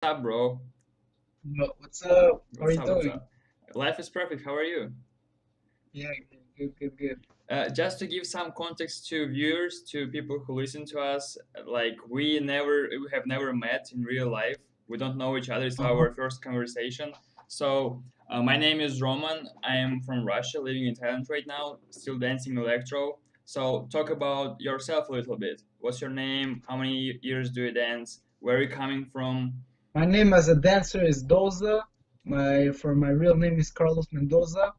Up, bro? What's up? How are What's you up? What's doing? up? Life is perfect. How are you? Yeah, good, good, good. Just to give some context to viewers, to people who listen to us, like we have never met in real life. We don't know each other. It's Uh-huh. our first conversation. So, my name is Roman. I am from Russia, living in Thailand right now, still dancing electro. So, talk about yourself a little bit. What's your name? How many years do you dance? Where are you coming from? My name as a dancer is Doza. My real name is Carlos Mendoza,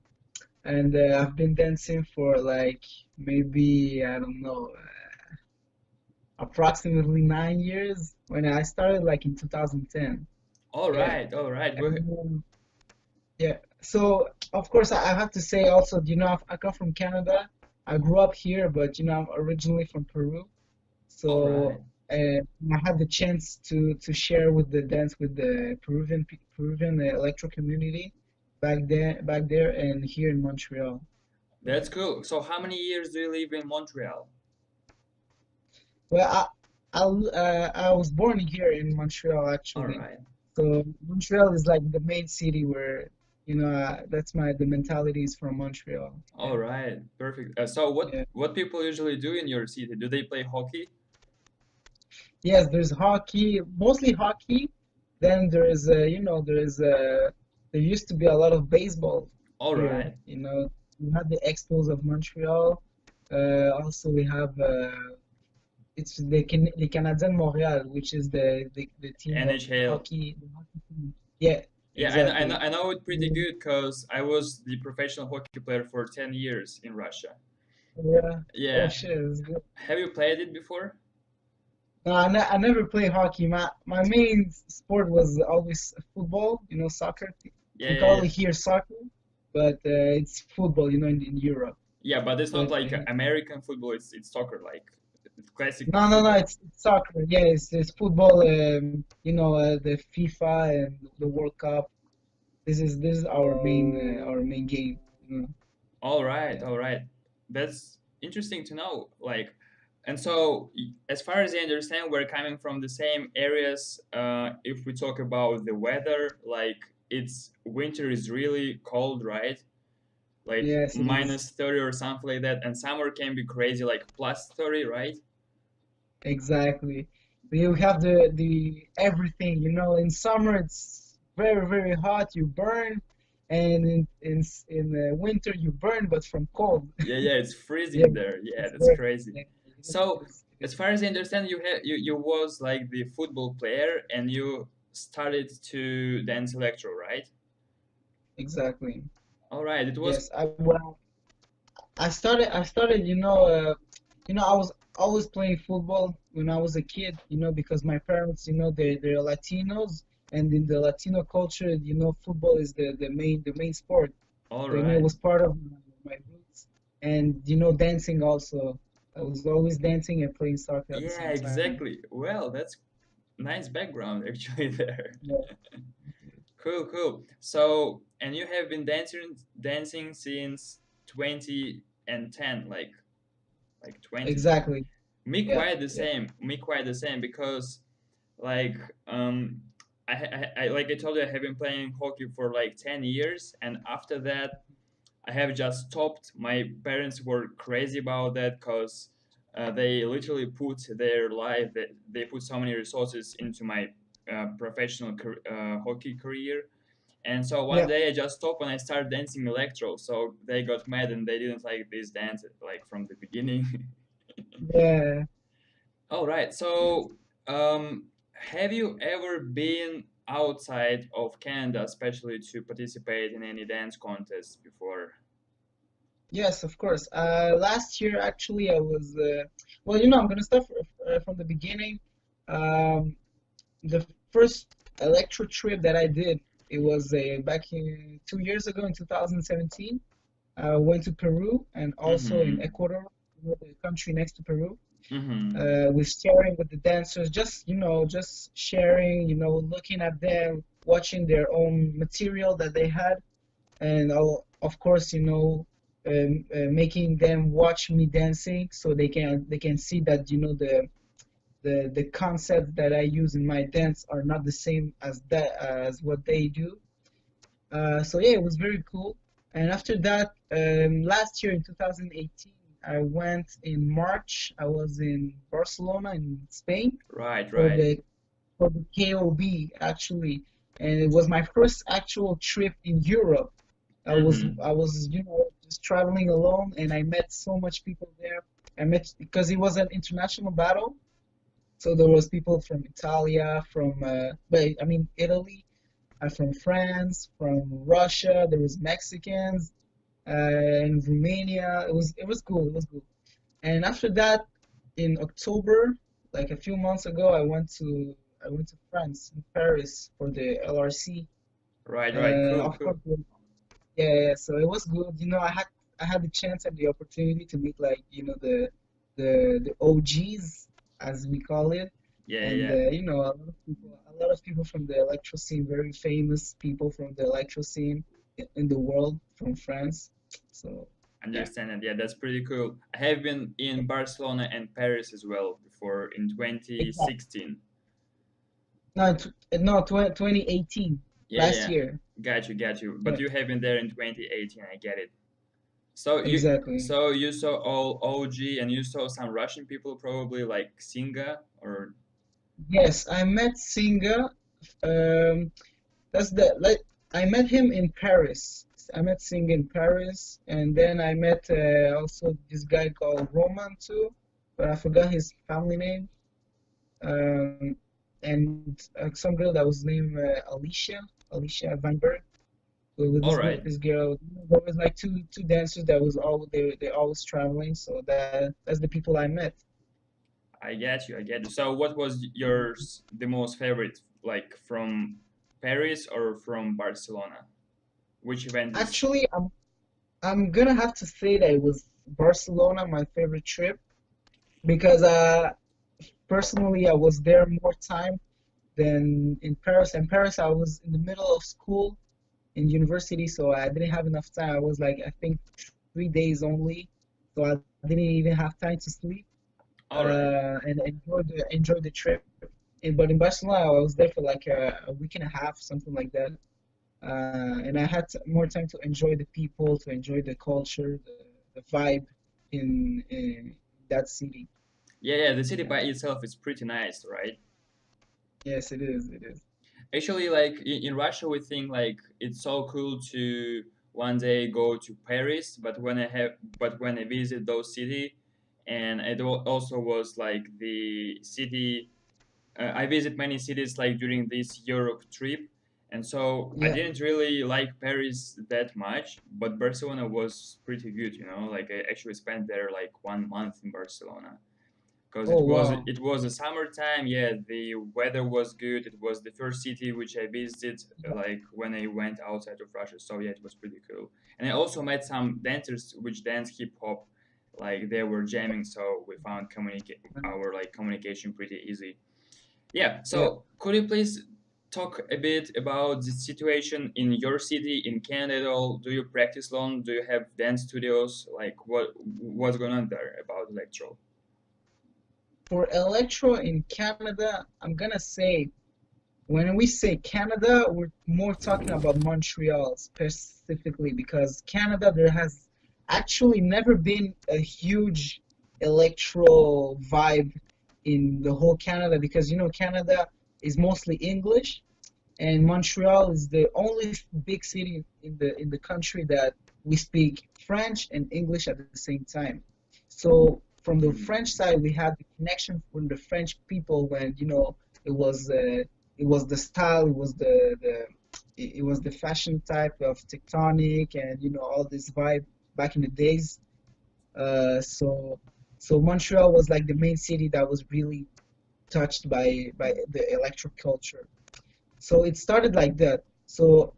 and I've been dancing for like maybe I don't know, approximately 9 years. When I started like in 2010. All Yeah, right, all right. and yeah. So of course I have to say also, I come from Canada. I grew up here, but I'm originally from Peru. All So right. I had the chance to share with the dance with the Peruvian electro community back there and here in Montreal. That's Yeah. cool. So how many years do you live in Montreal? Well, I was born here in Montreal All actually. right. So Montreal is like the main city where that's my the mentality is from Montreal. All Yeah. right. Perfect. So what Yeah. what people usually do in your city? Do they play hockey? Yes, there's hockey, mostly hockey. Then there used to be a lot of baseball All here. right. We had the Expos of Montreal. Also, we have it's the Canadien Montréal, which is the team of NHL. hockey. The hockey team. Yeah, Yeah, I know, exactly. I know it pretty Mm, good because I was the professional hockey player for 10 years in Russia. yeah. Oh Yeah. shit, it's good. Have you played it before? No, I never play hockey. My main sport was always football, soccer. Yeah, We yeah, call yeah. it here soccer, but it's football, in Europe. Yeah, but it's not But like American football. It's soccer, like it's classic no, football. it's soccer. Yeah, it's football. The FIFA and the World Cup. This is our main game. All right, Yeah. all right. That's interesting to know. Like, and so as far as I understand, we're coming from the same areas. If we talk about the weather, like it's winter is really cold, right? Like Yes, it is. -30 or something like that, and summer can be crazy, like +30, right? Exactly. You have the everything, in summer it's very, very hot, you burn, and in the winter you burn, but from cold. Yeah, yeah, it's Yeah, freezing there. Yeah, it's that's very, crazy. yeah, So it as is. far as I understand, you was like the football player, and you started to dance electro, right? Exactly. All right, it was. Yes, I started, I was always playing football when I was a kid, because my parents, they're Latinos, and in the Latino culture, football is the main sport. All So, it right. was part of my roots. And, dancing also. I was always dancing and playing soccer at the Yeah, same time. exactly. Well, that's nice background actually there. Yeah, Cool, cool. So, and you have been dancing since 2010, like 2010. exactly. Me Yeah, quite the yeah. same. Me quite the same because like like I told you, I have been playing hockey for like 10 years, and after that I have just stopped. My parents were crazy about that because they literally put their life, they put so many resources into my professional hockey career. And so one Yeah, day I just stopped and I started dancing electro. So they got mad and they didn't like this dance like from the beginning. yeah. All right. Yes. So have you ever been outside of Canada, especially to participate in any dance contests before? Yes, of course. Last year, actually, well, I'm gonna start from the beginning. Um, the first electro trip that I did, it was back in 2 years ago in 2017. I went to Peru and also in Mm-hmm. Ecuador, the country next to Peru. Mm-hmm. With sharing with the dancers, just sharing, looking at them, watching their own material that they had, and of course, making them watch me dancing so they can see that, the concepts that I use in my dance are not the same as that as what they do. So yeah, it was very cool. And after that, last year in 2018, I went in March. I was in Barcelona in Spain Right, for right. the KOB actually, and it was my first actual trip in Europe. Mm-hmm. I was just traveling alone, and I met so much people there. I met because it was an international battle, so there was people from Italia, from but I mean Italy, from France, from Russia. There was Mexicans, in Romania. It was cool. It was cool. And after that, in October, like a few months ago, I went to France, in Paris, for the LRC. Right, right. Cool, Of cool. course, yeah, yeah. So it was good. I had the chance and the opportunity to meet like the OGs, as we call it, Yeah, yeah, and yeah. a lot of people from the electro scene, very famous people from the electro scene in the world from France. So yeah, Understand it. Yeah, that's pretty cool. I have been in Barcelona and Paris as well before in exactly. 2016. No, 2018, Yeah, last yeah. year. Got you. But Yeah, you have been there in 2018. I get it. So exactly. you saw all OG and you saw some Russian people probably like Singa or Yes, I met Singa. Um, that's the like I met him in Paris. I met Singa in Paris, and then I met also this guy called Roman too, but I forgot his family name. Um, and some girl that was named Alicia Weinberg. With all right. this girl, there was like two dancers that was all they always traveling. So that's the people I met. I get you. I get you. So what was yours the most favorite like from Paris or from Barcelona? Which event is Actually, I'm gonna have to say that it was Barcelona, my favorite trip, because personally I was there more time than in Paris. In Paris, I was in the middle of school in university, so I didn't have enough time. I was like I think 3 days only, so I didn't even have time to sleep all right. and enjoy the trip. But in Barcelona, I was there for like a week and a half, something like that. And I had more time to enjoy the people, to enjoy the culture, the vibe in that city. Yeah, yeah, the city Yeah. by itself is pretty nice, right? Yes, it is. It is. Actually, like in Russia, we think like it's so cool to one day go to Paris, but when I visit those city, and also was like the city. I visit many cities like during this Europe trip, and so I Yeah. didn't really like Paris that much, but Barcelona was pretty good. You know, like I actually spent there like 1 month in Barcelona because Oh wow. it was the summertime. Yeah, the weather was good. It was the first city which I visited like when I went outside of Russia. So yeah, it was pretty cool. And I also met some dancers which dance hip hop. Like they were jamming, so we found our like communication pretty easy. Yeah. Yeah. So could you please talk a bit about the situation in your city in Canada? At all? Do you practice alone? Do you have dance studios? Like what's going on there about electro? For electro in Canada, I'm gonna say when we say Canada, we're more talking about Montreal specifically because Canada there has actually never been a huge electro vibe in the whole Canada because Canada is mostly English and Montreal is the only big city in the country that we speak French and English at the same time. So from the French Hmm. side, we had the connection from the French people when it was uh, it was the style, it was the fashion type of tectonic and all this vibe back in the days. So Montreal was like the main city that was really touched by the electro culture. So it started like that. So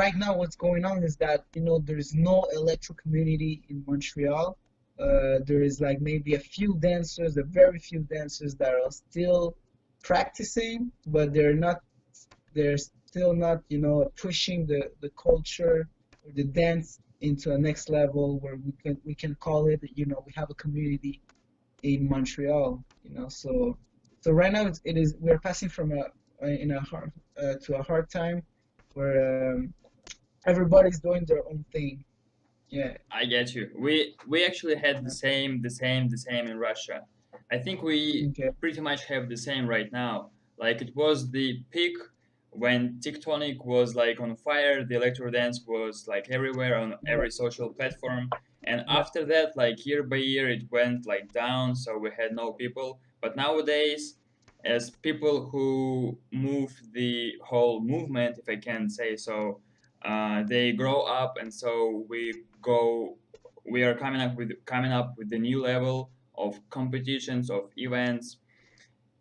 right now what's going on is that there is no electro community in Montreal. There is like maybe a few dancers, a very few dancers that are still practicing, but they're still not pushing the culture or the dance into a next level where we can call it we have a community in Montreal. So right now it is we're passing from in a hard to a hard time where everybody's doing their own thing. Yeah. I get you. We actually had the same in Russia. I think we Okay. pretty much have the same right now. Like it was the peak when Tectonic was like on fire, the electro dance was like everywhere on Yeah. every social platform. And Yeah. after that, like year by year, it went like down, so we had no people. But nowadays, as people who move the whole movement, if I can say so, they grow up, and so we are coming up with the new level of competitions, of events.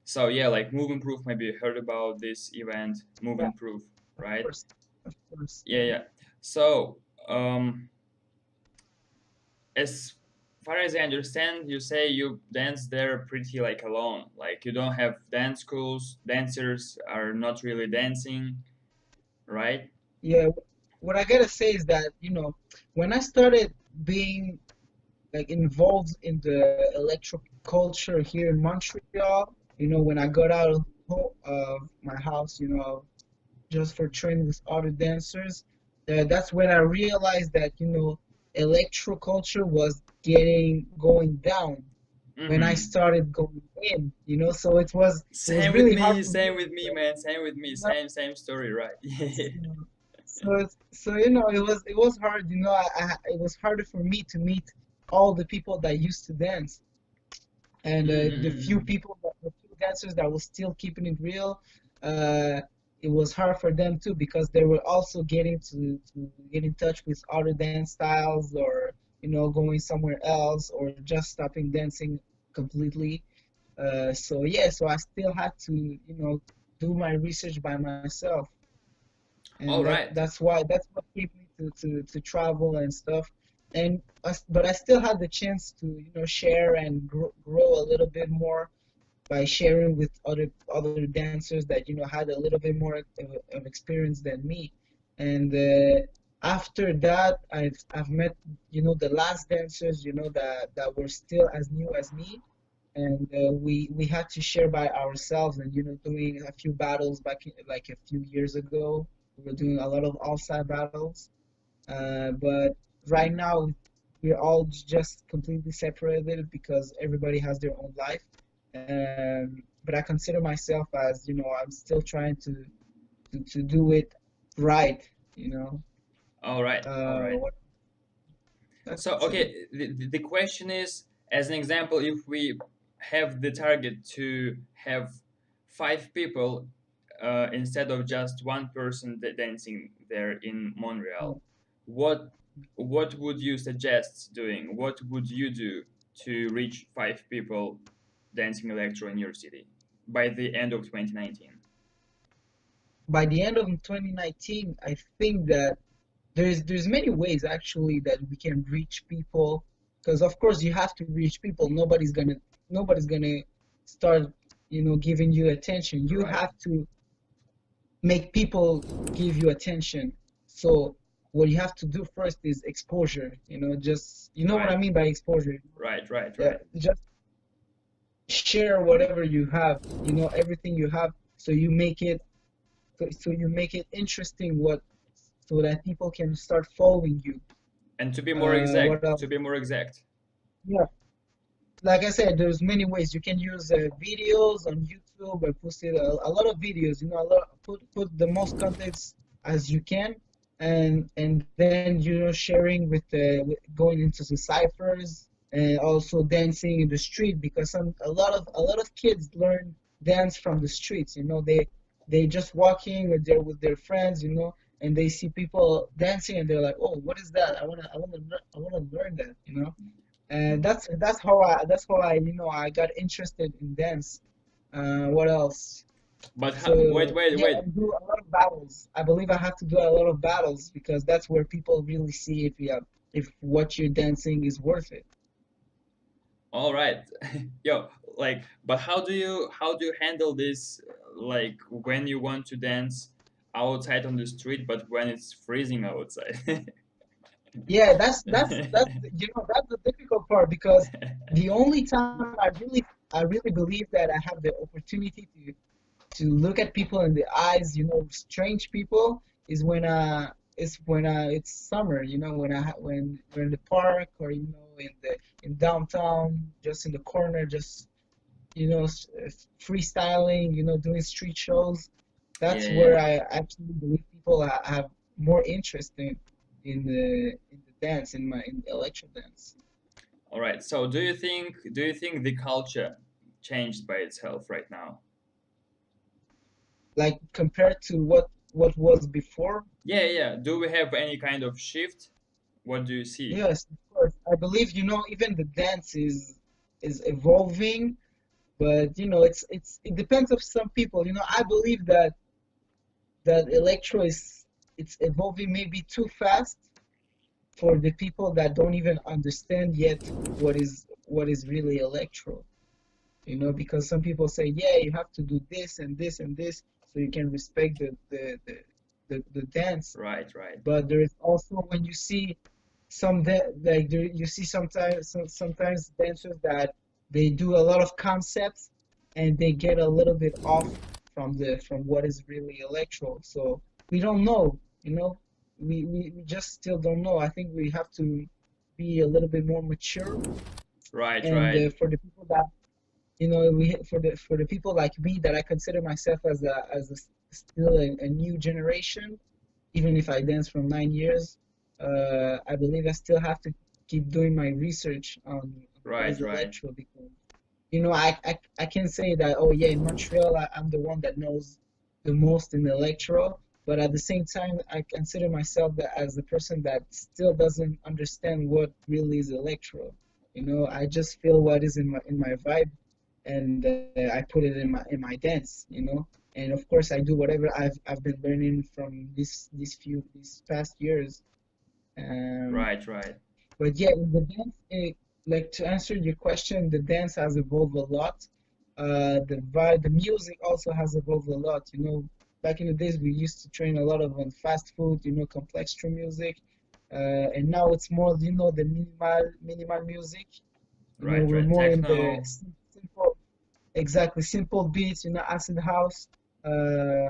So yeah, like Move Improve, maybe you heard about this event, Move Yeah. Improve, Of right? course. Of course. Yeah, Yeah. yeah. So as far as I understand, you say you dance there pretty like alone, like you don't have dance schools, dancers are not really dancing, right? Yeah. What I gotta say is that, when I started being like involved in the electro culture here in Montreal, when I got out of my house, just for training with other dancers, that's when I realized that, electro culture was getting going down when I Mm-hmm. started going in, so it was Same with really hard me, for me. same with me, man. Same with me. Like, Same story, right? Yeah. so, it was hard. It was harder for me to meet all the people that used to dance, and Mm-mm-mm. the few dancers that was still keeping it real. Uh, it was hard for them too because they were also getting to get in touch with other dance styles, or going somewhere else, or just stopping dancing completely. So yeah, so I still had to do my research by myself, All and right. that's what kept me to travel and stuff. But I still had the chance to share and grow a little bit more by sharing with other dancers that had a little bit more of experience than me. And after that, I've met the last dancers that were still as new as me, and we had to share by ourselves, and doing a few battles like a few years ago. We were doing a lot of outside battles, but right now we're all just completely separated because everybody has their own life. But I consider myself as I'm still trying to do it right. You know, All right. All right. what So, that's it. okay, the question is, as an example, if we have the target to have five people instead of just one person dancing there in Mm. Montreal, what what would you suggest doing? What would you do to reach five people dancing electro in your city by the end of 2019? By the end of 2019, I think that there's many ways actually that we can reach people, because of course you have to reach people. Nobody's gonna start giving you attention. You Right. have to make people give you attention. So what you have to do first is exposure. Just what I Right. mean by exposure. Right. Right. Yeah, Right. just share whatever you have, everything you have, so you make it interesting, so that people can start following you. And to be more exact, What else? to be more exact. Yeah, like I said, there's many ways you can use videos on YouTube and post it a lot of videos. Put the most context as you can, and then sharing with going into the ciphers, and also dancing in the street, because a lot of kids learn dance from the streets. They just walking with their friends, and they see people dancing, and they're like, oh, what is that? I wanna learn that. And that's how I got interested in dance. What else? But wait, So wait, yeah, wait. and do a lot of battles. I believe I have to do a lot of battles because that's where people really see if what you're dancing is worth it. All right, yo, like, but how do you handle this? Like when you want to dance outside on the street, but when it's freezing outside. Yeah, that's that's the difficult part because the only time I really believe that I have the opportunity to look at people in the eyes, strange people, is when it's summer, when when we're in the park, or in downtown, just in the corner, just freestyling, doing street shows. Yeah, That's yeah. where I actually believe people have more interest in the dance, in the electro dance. All right. So do you think the culture changed by itself right now? Like compared to what was before. Yeah, yeah. Do we have any kind of shift? What do you see? Yes, of course. I believe, even the dance is evolving, but it depends of some people. I believe that electro is it's evolving maybe too fast for the people that don't even understand yet what is really electro. Because some people say, yeah, you have to do this and this and this so you can respect the dance. Right, right, But there is also, when you see you see sometimes dancers that they do a lot of concepts, and they get a little bit off from what is really electro. So we don't know, we just still don't know. I think we have to be a little bit more mature. right, And right. for the people that we for the people like me, that I consider myself still a new generation, even if I dance from 9 years. I believe I still have to keep doing my research on what Right, is right. electro, because I can say that, oh yeah, in Montreal, I'm the one that knows the most in electro, but at the same time I consider myself as the person that still doesn't understand what really is electro. I just feel what is in my vibe, and I put it in my dance. And of course I do whatever I've been learning from these past years. Um, Right, right. but yeah, in the dance, like, to answer your question, the dance has evolved a lot. The vibe, the music also has evolved a lot. Back in the days, we used to train a lot of on fast food, complex music, and now it's more, the minimal music. Right, We're right. more in the Techno. simple, exactly, simple beats, acid house. Uh,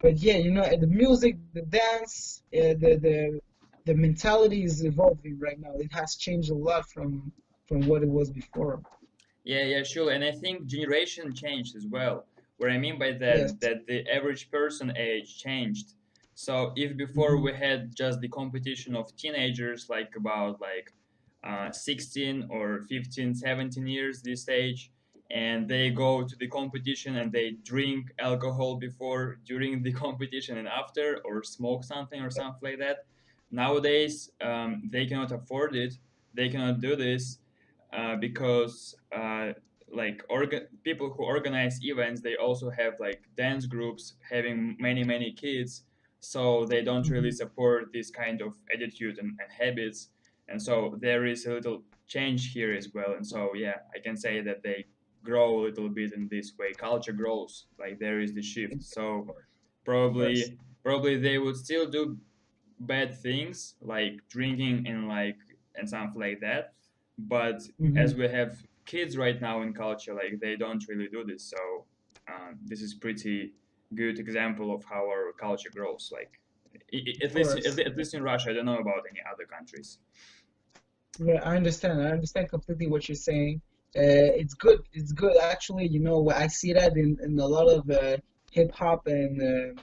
but yeah, the music, the dance, the mentality is evolving right now. It has changed a lot from what it was before. Yeah, yeah, sure. And I think generation changed as well. What I mean by that, Yes. that the average person age changed. So if before Hmm. we had just the competition of teenagers, like about like 16 or 15, 17 years this age, and they go to the competition and they drink alcohol before, during the competition and after, or smoke something or something like that. Nowadays, they cannot afford it. They cannot do this because like people who organize events, they also have like dance groups having many many kids, so they don't really Hmm. support this kind of attitude and habits, and so there is a little change here as well. And so yeah, I can say that they grow a little bit in this way. Culture grows, like there is the shift. Of So course. Of course. probably they would still do bad things like drinking and something like that, but Hmm. as we have kids right now in culture, like they don't really do this. So this is pretty good example of how our culture grows, like Of at least course. at least in Russia. I don't know about any other countries. Yeah, I understand. I understand completely what you're saying. It's good. It's good, actually. I see that in a lot of hip hop, and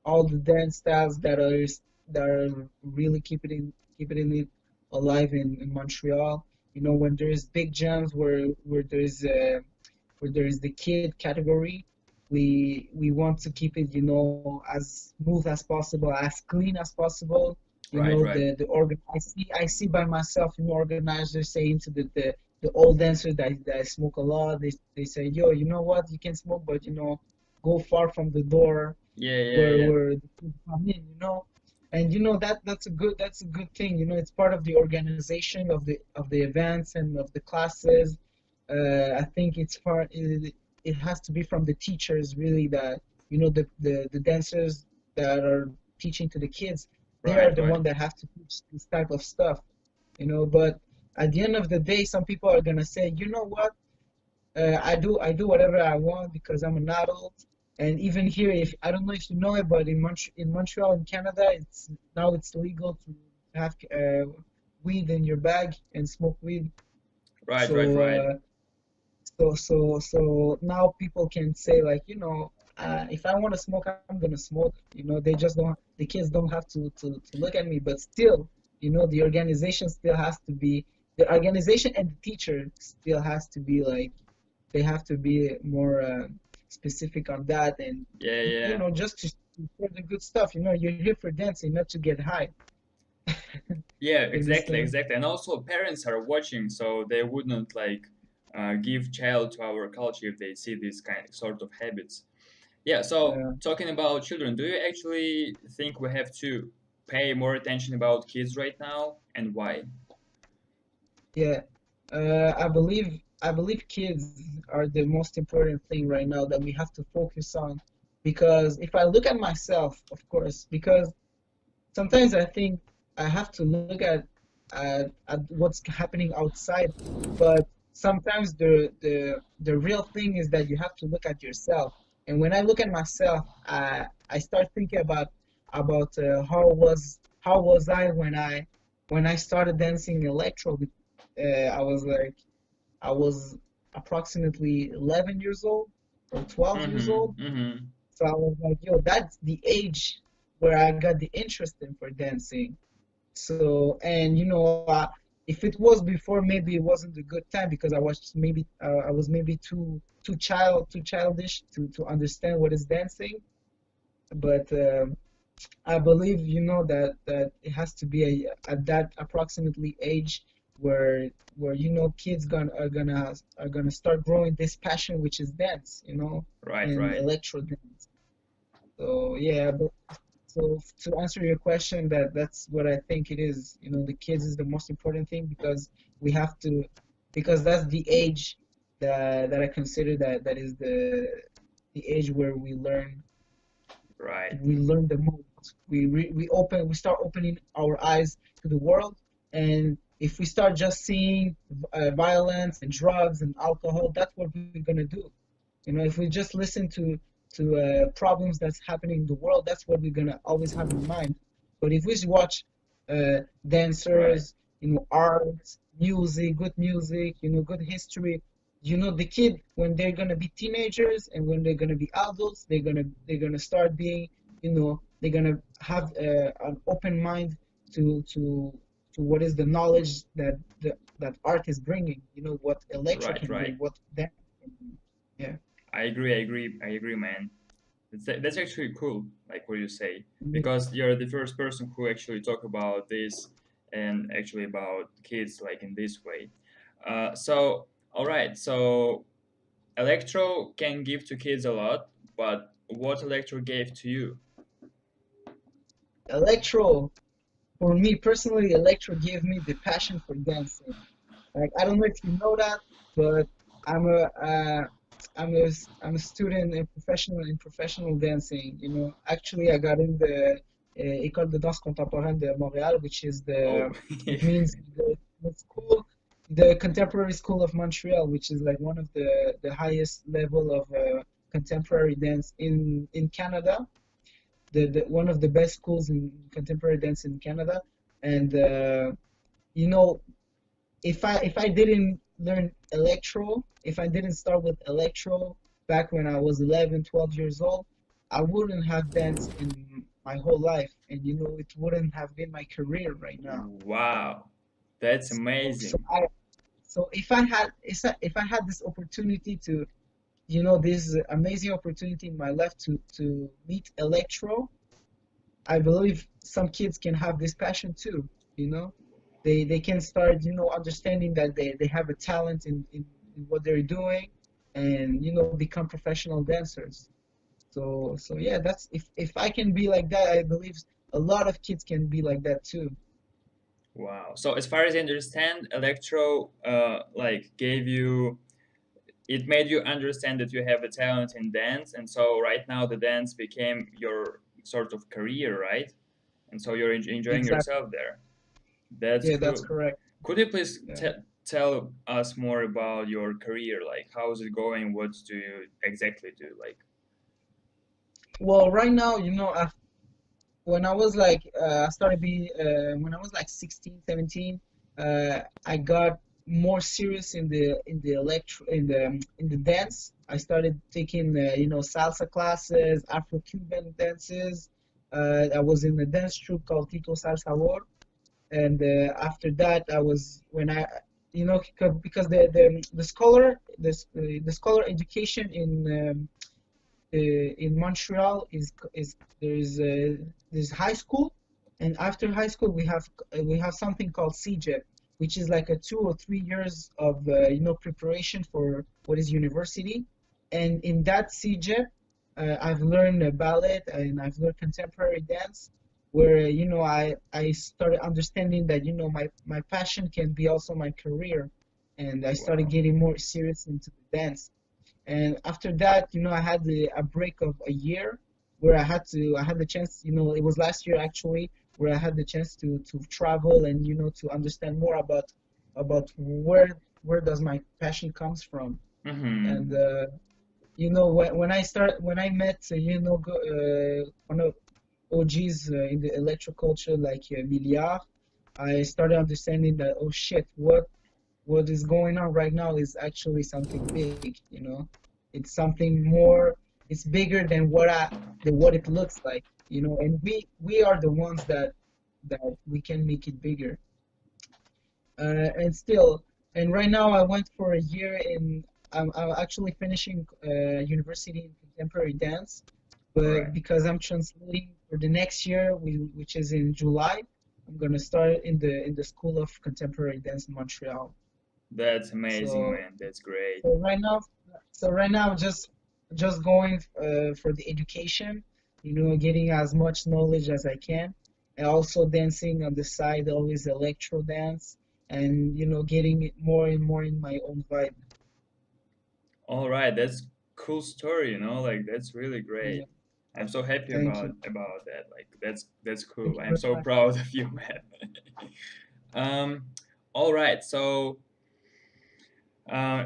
all the dance styles that are really keeping it alive in Montreal. When there's big jams where there is the kid category, we want to keep it, as smooth as possible, as clean as possible. Right, right. The organ. I see by myself, organizers saying to the old dancers that smoke a lot. They say, yo, you know what? You can smoke, but go far from the door Yeah, yeah, yeah. where the kids come in. And that's a good thing. It's part of the organization of the events and of the classes. I think it has to be from the teachers, really, that the dancers that are teaching to the kids. They Right, are the right. one that have to teach this type of stuff, but at the end of the day, some people are gonna say, you know what? I do whatever I want because I'm an adult. And even here, if I don't know if you know it, but in Montreal, in Canada, it's legal to have weed in your bag and smoke weed. Right, right, So right. now people can say like, if I want to smoke, I'm gonna smoke. They just don't. The kids don't have to look at me, but still, the organization still has to be the organization, and the teacher still has to be like they have to be more specific on that, and Yeah, yeah. just to for the good stuff. You're here for dancing, not to get high. Yeah, You exactly, understand? exactly. And also parents are watching, so they wouldn't like give child to our culture if they see these kind of sort of habits. Yeah, so Uh, talking about children, do you actually think we have to pay more attention about kids right now, and why? Yeah, I believe kids are the most important thing right now that we have to focus on, because if I look at myself, of course, because sometimes I think I have to look at what's happening outside, but sometimes the real thing is that you have to look at yourself. And when I look at myself, I start thinking about how was I when I started dancing electro. I was approximately 11 years old or 12 years old. Mm-hmm, mm-hmm. So I was like, yo, that's the age where I got the interest in for dancing. So, and if it was before, maybe it wasn't a good time because I was maybe too childish to understand what is dancing. But I believe that it has to be at that approximately age where kids are gonna start growing this passion, which is dance, Right, and right, electro dance. So yeah, but so to answer your question, that's what I think it is. The kids is the most important thing because that's the age that I consider that is the age where right, we learn the most. We start opening our eyes to the world, and if we start just seeing violence and drugs and alcohol, that's what we're gonna do. If we just listen to problems that's happening in the world, that's what we're gonna always have in mind. But if we watch right, dancers, art, music, good history, the kid when they're gonna be teenagers and when they're gonna be adults, they're gonna start being, they're gonna have an open mind to what is the knowledge that art is bringing. What electro right, can bring, right. what dance can bring. Yeah. I agree, man. That's actually cool, like what you say, because you're the first person who actually talk about this and actually about kids like in this way. So, all right, so Electro can give to kids a lot, but what Electro gave to you? Electro, for me personally, electro gave me the passion for dancing. Like, I don't know if you know that, but I'm a uh, I'm a student in professional dancing. Actually, I got in the École de danse contemporaine de Montréal, which is Oh, it means the school, the Contemporary School of Montreal, which is like one of the highest level of contemporary dance in Canada. The one of the best schools in contemporary dance in Canada. And you know, if I didn't learn electro, if I didn't start with electro back when I was 11, 12 years old, I wouldn't have danced in my whole life, and it wouldn't have been my career right now. wow, that's So, so amazing. I so if I had this opportunity this amazing opportunity in my life to meet electro, I believe some kids can have this passion too, you know. They can start, understanding that they have a talent in what they're doing, and become professional dancers. So yeah, that's if I can be like that, I believe a lot of kids can be like that too. Wow. So as far as I understand, Electro like gave you it made you understand that you have a talent in dance, and so right now the dance became your sort of career, right? and so you're enjoying Exactly. yourself there. That's Yeah, that's cool. correct. Could you please Yeah. tell us more about your career? Like, how is it going? What do you exactly do? Like, Well, right now, when I was like I started be when I was like 16, 17, I got more serious in the dance. I started taking salsa classes, Afro-Cuban dances. I was in a dance troupe called Tito Salsa War, and after that I was when I because the scholar education in Montreal is there's high school, and after high school we have something called CJEP, which is like a 2 or 3 years of preparation for what is university, and in that CJEP, I've learned ballet and I've learned contemporary dance, where I started understanding that my passion can be also my career, and I started wow. getting more serious into the dance. And after that, I had a break of a year where I had the chance, it was last year actually, where I had the chance to travel and, to understand more about where does my passion comes from. And, Mm-hmm. when I met, one of OGs in the electro culture like Milliard, I started understanding that, oh shit, what is going on right now is actually something big. It's something more, it's bigger than what it looks like, and we are the ones that we can make it bigger. And still, and right now I went for a year I'm actually finishing university in contemporary dance, All but right. because I'm translating for the next year, which is in July, I'm gonna start in the School of Contemporary Dance in Montreal. That's amazing, So man. That's great. so right now, so right now, just going for the education, getting as much knowledge as I can, and also dancing on the side, always electro dance, and getting it more and more in my own vibe. All right. That's cool story. Like that's really great. Yeah, I'm so happy thank you, about that. Like that's thank cool. you I'm very so much. proud of you, man. um. All right. So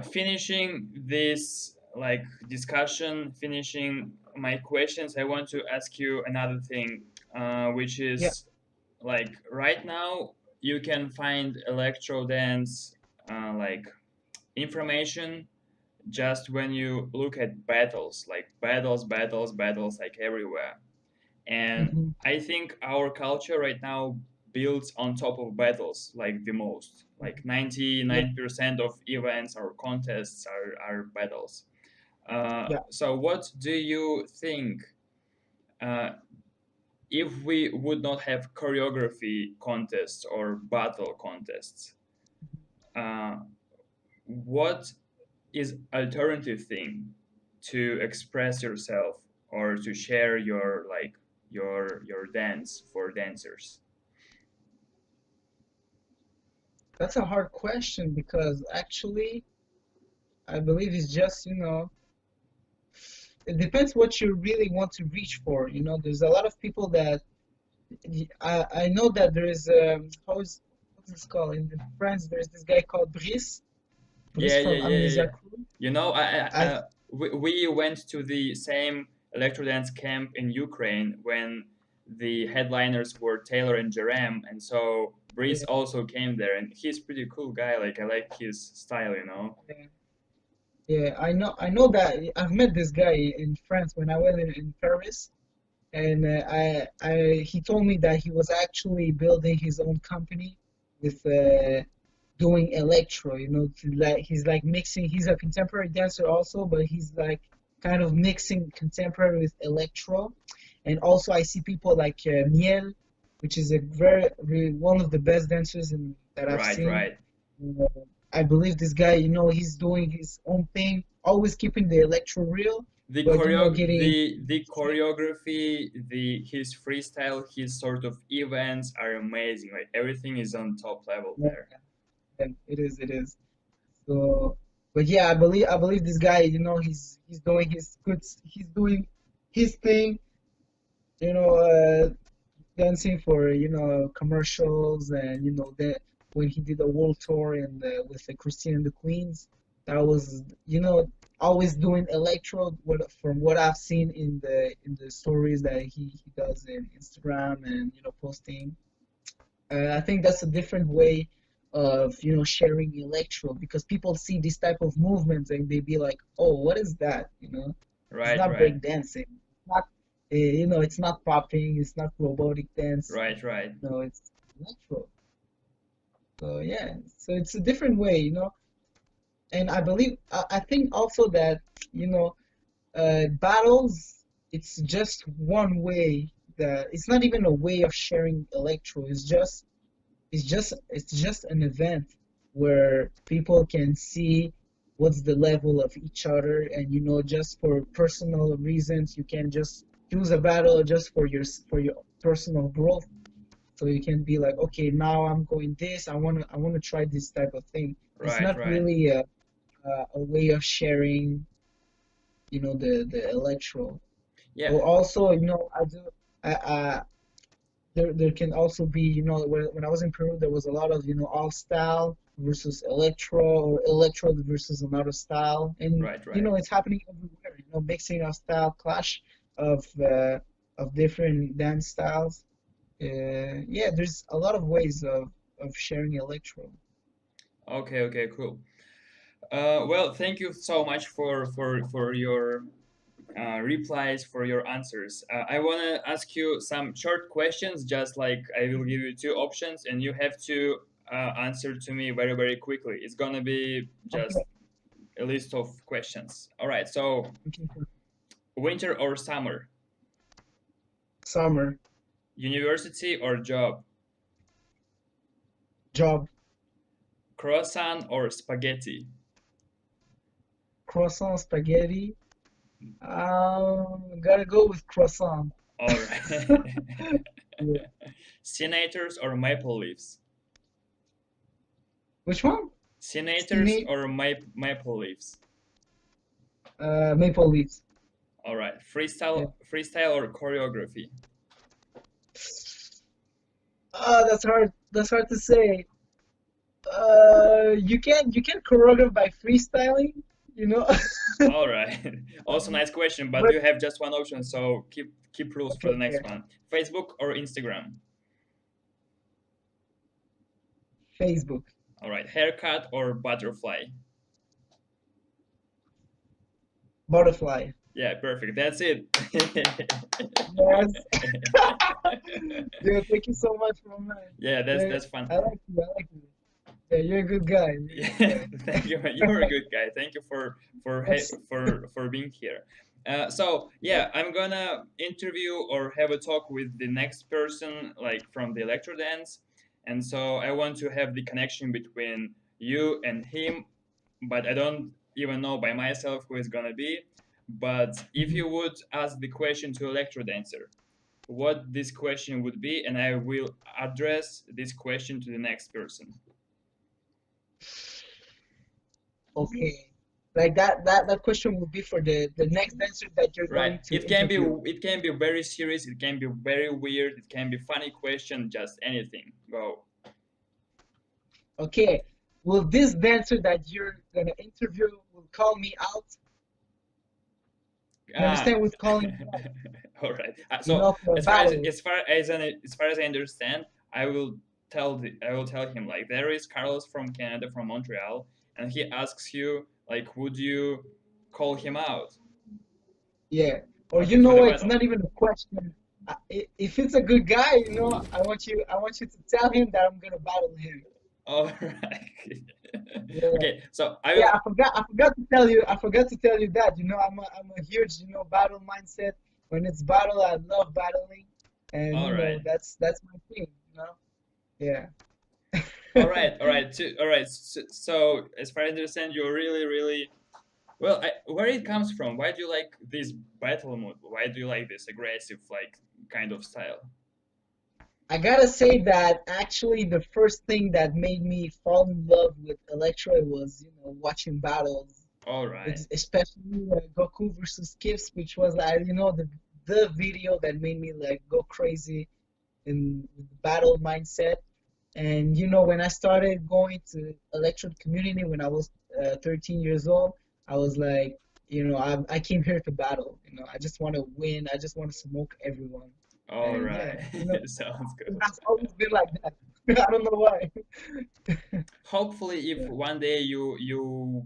finishing this like discussion, finishing my questions, I want to ask you another thing, which Yeah. is like right now you can find electro dance like information just when you look at battles, like battles like everywhere. And Hmm. I think our culture right now builds on top of battles like the most. Like Yeah. 99% of events or contests are battles. Yeah. So, what do you think uh, if we would not have choreography contests or battle contests? Uh, what is alternative thing to express yourself or to share your like your dance for dancers? That's a hard question because actually, I believe it's just, it depends what you really want to reach for. There's a lot of people that I know that there is what's this called in France? There's this guy called Brice Yeah, yeah, from yeah, yeah, Amnesia yeah. Crew. I We went to the same Electrodance camp in Ukraine when the headliners were Taylor and Jerem, and so Breeze Yeah, also came there, and he's pretty cool guy. Like I like his style. yeah, yeah. I know that I've met this guy in France when I was in Paris, and he told me that he was actually building his own company with doing electro, he's like mixing, he's a contemporary dancer also, but he's like kind of mixing contemporary with electro. And also I see people like Miel, which is a one of the best dancers that I've Right, seen. right. Uh, I believe this guy, he's doing his own thing, always keeping the electro real, but getting The choreography, the his freestyle, his sort of events are amazing. Like everything is on top level yeah, there. yeah, it is. So, but yeah, I believe this guy, he's doing his thing, you know. dancing for commercials, and that when he did a world tour and with the Christine and the Queens, that was always doing electro. From what I've seen in the stories that he does in Instagram and posting, I think that's a different way of sharing electro, because people see this type of movements and they be like, oh, what is that? It's Right, not right, break dancing. It's not it's not popping. It's not robotic dance. right, right. No, it's electro. So yeah, so it's a different way. And I think also that you know battles, it's just one way, that it's not even a way of sharing electro. It's just an event where people can see what's the level of each other, and just for personal reasons you can just choose a battle just for your personal growth. So you can be like, okay, now I'm going this. I want to try this type of thing. It's Right, not right. really a way of sharing, the electro. Yeah, Or also, I do. There can also be, when I was in Peru, there was a lot of, all style versus electro, or electro versus another style. And, right, right. it's happening everywhere, mixing of style, clash of different dance styles. Yeah, there's a lot of ways of sharing electro. Okay, okay, cool. Well, thank you so much for your replies, for your answers. I want to ask you some short questions, just like I will give you two options, and you have to answer to me very, very quickly. It's gonna be just Okay, a list of questions. All right. So, okay, cool. winter or summer, Summer, university or job, job, croissant or spaghetti. croissant, spaghetti. Gotta go with croissant. All right. Yeah. Senators or maple leaves. Which one? Senators Senate, or maple leaves. Maple Leafs. All right. Yeah. Freestyle or choreography. That's hard. That's hard to say. You can choreograph by freestyling, you know. All right. Also, nice question, but But you have just one option, so keep rules for okay, the next okay. one. Facebook or Instagram. Facebook, All right. Haircut or butterfly. butterfly. Yeah, perfect. That's it. Yes. Yeah, thank you so much, my man. Yeah, Yeah, that's fun. I like you. I like you. Yeah, you're a good guy. You're a good Yeah, guy. thank you. You're a good guy. Thank you Yes. for being here. So Yeah. yeah, I'm gonna interview or have a talk with the next person, like from the Electrodance, and so I want to have the connection between you and him, but I don't even know by myself who is gonna be. But if Mhm. you would ask the question to Electrodancer, what this question would be, and I will address this question to the next person. Okay. Like that question will be for the next dancer that you're Right. going to interview. It can be very serious, it can be very weird, it can be funny question, just anything. Go. Okay. Will this dancer that you're gonna interview will call me out? You Ah. understand with calling me out? All right. You So know, for a battle. as far as I understand, I will tell him like there is Carlos from Canada from Montreal, and he asks you like would you call him out? Yeah. Or Okay, you for know the what? It's battle. not even a question. If it's a good guy, I want you to tell him that I'm gonna battle him. All right. Yeah. Okay, so I Yeah, will. I forgot to tell you that. I'm a huge, battle mindset. When it's battle, I love battling, and All right. that's my thing. Yeah. All right, all right. So, as far as I understand, you're really, really well. Where it comes from? Why do you like this battle mode? Why do you like this aggressive, like kind of style? I gotta say that actually the first thing that made me fall in love with Electro was, watching battles. All right, Especially Goku versus Skips, which was like, the video that made me like go crazy. in the battle mindset. And when I started going to electro community when I was 13 years old, I was like, I came here to battle. I just want to win. I just want to smoke everyone. All And yeah, right. Sounds good. that's always been like that. I don't know why. Hopefully, if Yeah, one day you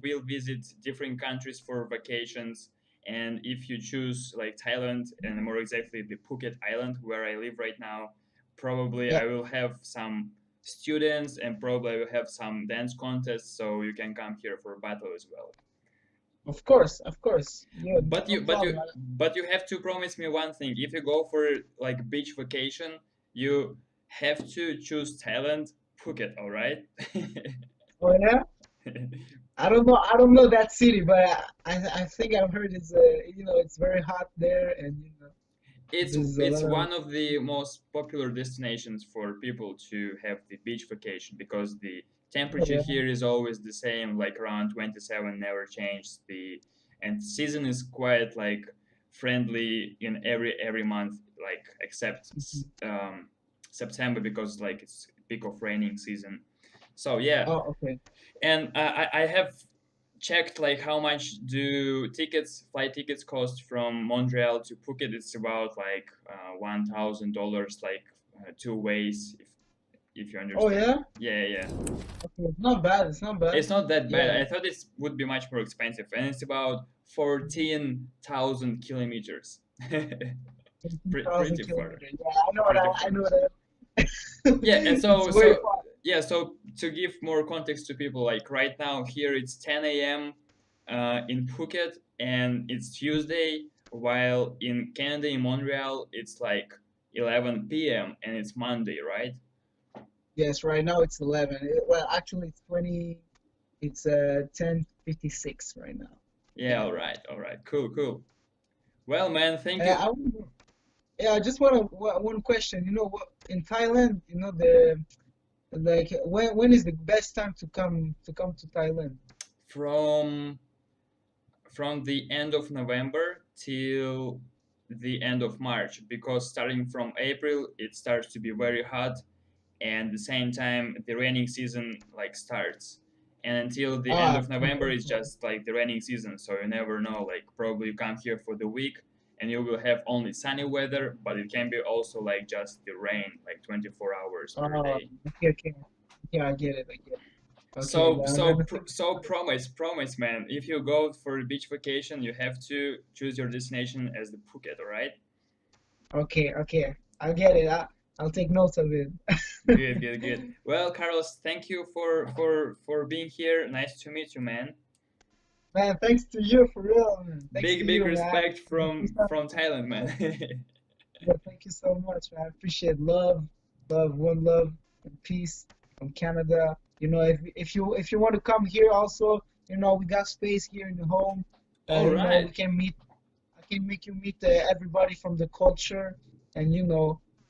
will visit different countries for vacations, and if you choose like Thailand and more exactly the Phuket Island where I live right now, probably yeah, I will have some students and probably I will have some dance contests, so you can come here for battle as well. of course, of course. Yeah, But no you but problem. you but you have to promise me one thing. If you go for like beach vacation, you have to choose Thailand, Phuket, all right? Oh yeah? I don't know. I don't know that city, but I think I've heard it's very hot there, and It's there's a it's lot of. one of the most popular destinations for people to have the beach vacation because the Oh temperature yeah. here is always the same, like around 27, never changes. The and season is quite like friendly in every month, like except Mhm. September because like it's peak of raining season. So yeah, Oh, okay. and I have checked like how much do flight tickets cost from Montreal to Phuket. It's about like $1,000, like two ways, if you Oh understand. yeah. Yeah, yeah. Okay. It's not bad. It's not bad. It's not that bad. Yeah. I thought it would be much more expensive, and it's about 14,000 kilometers. Thousand Pretty far, kilometers. Yeah, I know pretty that. I far. know that. Yeah, and It's very far. so to give more context to people, like right now here it's 10 a.m. In Phuket and it's Tuesday, while in Canada in Montreal it's like 11 p.m. and it's Monday, right? Yes, right now it's 11. Well, actually it's 20. It's 10:56 right now. Yeah, Yeah. all right, cool, cool. Well, man, thank you. I Yeah, I just want one question. You know what? In Thailand, the like when is the best time to come to Thailand? From the end of November till the end of March, because starting from April it starts to be very hot, and the same time the raining season like starts, and until the end Ah, of November it's just like the raining season, so you never know, like probably you come here for the week and you will have only sunny weather, but it can be also like just the rain like 24 hours per day. okay, okay. Yeah, I get it. I get it. Okay, So I'm gonna think about it. promise man, if you go for a beach vacation you have to choose your destination as the Phuket, all right? Okay, okay. I'll get it. I'll take notes of it. Good, good, good. Well, Carlos, thank you for being here. Nice to meet you, man. Man, thanks to you for real, man. Thanks to Big you, man. respect from Thailand, man. Yeah, thank you so much, man. I appreciate love, love, one love, and peace from Canada. If you want to come here also, we got space here in the home. All We right. can meet. I can make you meet everybody from the culture, and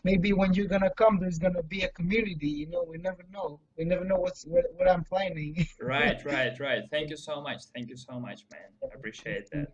maybe when you're gonna come, there's gonna be a community. We never know. We never know what I'm planning. Right, right, right. Thank you so much. Thank you so much, man. I Thank appreciate you. that.